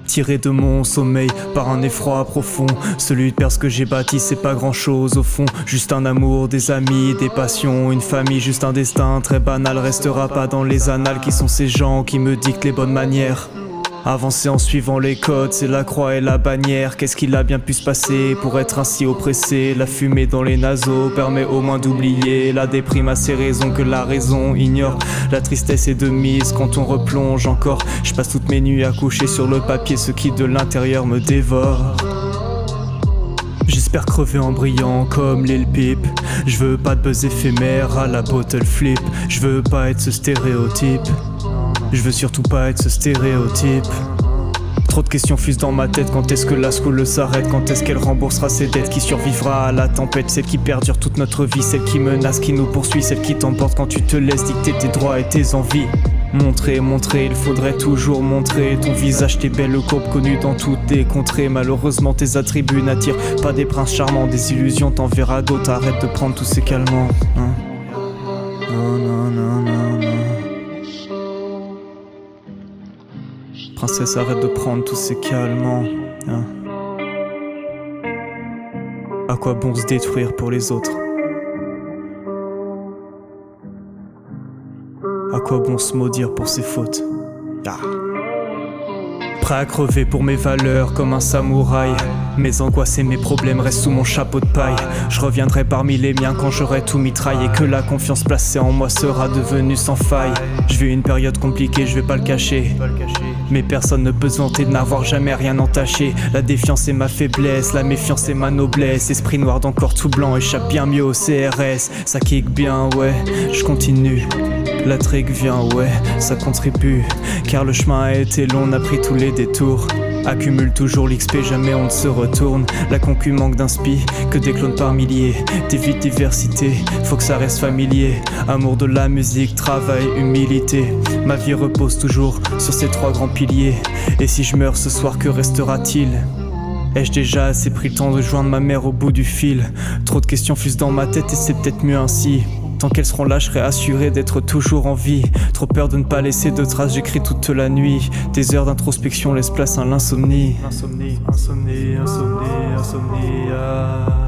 Tiré de mon sommeil par un effroi profond, celui de perdre ce que j'ai bâti, c'est pas grand chose au fond. Juste un amour, des amis, des passions, une famille, juste un destin très banal. Restera pas dans les annales, qui sont ces gens qui me dictent les bonnes manières. Avancer en suivant les codes, c'est la croix et la bannière. Qu'est-ce qu'il a bien pu se passer pour être ainsi oppressé? La fumée dans les naseaux permet au moins d'oublier la déprime a ses raisons que la raison ignore. La tristesse est de mise quand on replonge encore. Je passe toutes mes nuits à coucher sur le papier ce qui de l'intérieur me dévore. J'espère crever en brillant comme Lil Peep. Je veux pas de buzz éphémère à la bottle flip. Je veux pas être ce stéréotype. Je veux surtout pas être ce stéréotype. Trop de questions fusent dans ma tête. Quand est-ce que la school s'arrête? Quand est-ce qu'elle remboursera ses dettes? Qui survivra à la tempête? Celle qui perdure toute notre vie, celle qui menace, qui nous poursuit, celle qui t'emporte quand tu te laisses dicter tes droits et tes envies. Montrer, il faudrait toujours montrer ton visage, tes belles courbes connues dans toutes tes contrées. Malheureusement tes attributs n'attirent pas des princes charmants. Des illusions t'en verras d'autres, arrête de prendre tous ces calmants, hein. Non, non, non, non, non. Princesse, arrête de prendre tous ces calmants, hein. À quoi bon se détruire pour les autres? À quoi bon se maudire pour ses fautes? Prêt à crever pour mes valeurs comme un samouraï. Mes angoisses et mes problèmes restent sous mon chapeau de paille. Je reviendrai parmi les miens quand j'aurai tout mitraillé. Que la confiance placée en moi sera devenue sans faille. Je vis une période compliquée, je vais pas le cacher. Mais personne ne peut se vanter de n'avoir jamais rien entaché. La défiance est ma faiblesse, la méfiance est ma noblesse. Esprit noir d'encore tout blanc, échappe bien mieux au CRS. Ça kick bien, ouais, je continue. La trique vient, ouais, ça contribue. Car le chemin a été long, on a pris tous les détours. Accumule toujours l'XP, jamais on ne se retourne. La concu manque d'inspi, que des clones par milliers. T'évites diversité, faut que ça reste familier. Amour de la musique, travail, humilité. Ma vie repose toujours sur ces trois grands piliers. Et si je meurs ce soir, que restera-t-il? Ai-je déjà assez pris le temps de joindre ma mère au bout du fil? Trop de questions fusent dans ma tête et c'est peut-être mieux ainsi. Tant qu'elles seront là, je serai assuré d'être toujours en vie. Trop peur de ne pas laisser de traces, j'écris toute la nuit. Des heures d'introspection laissent place à l'insomnie. Insomnie, insomnie, insomnie, insomnie, ah.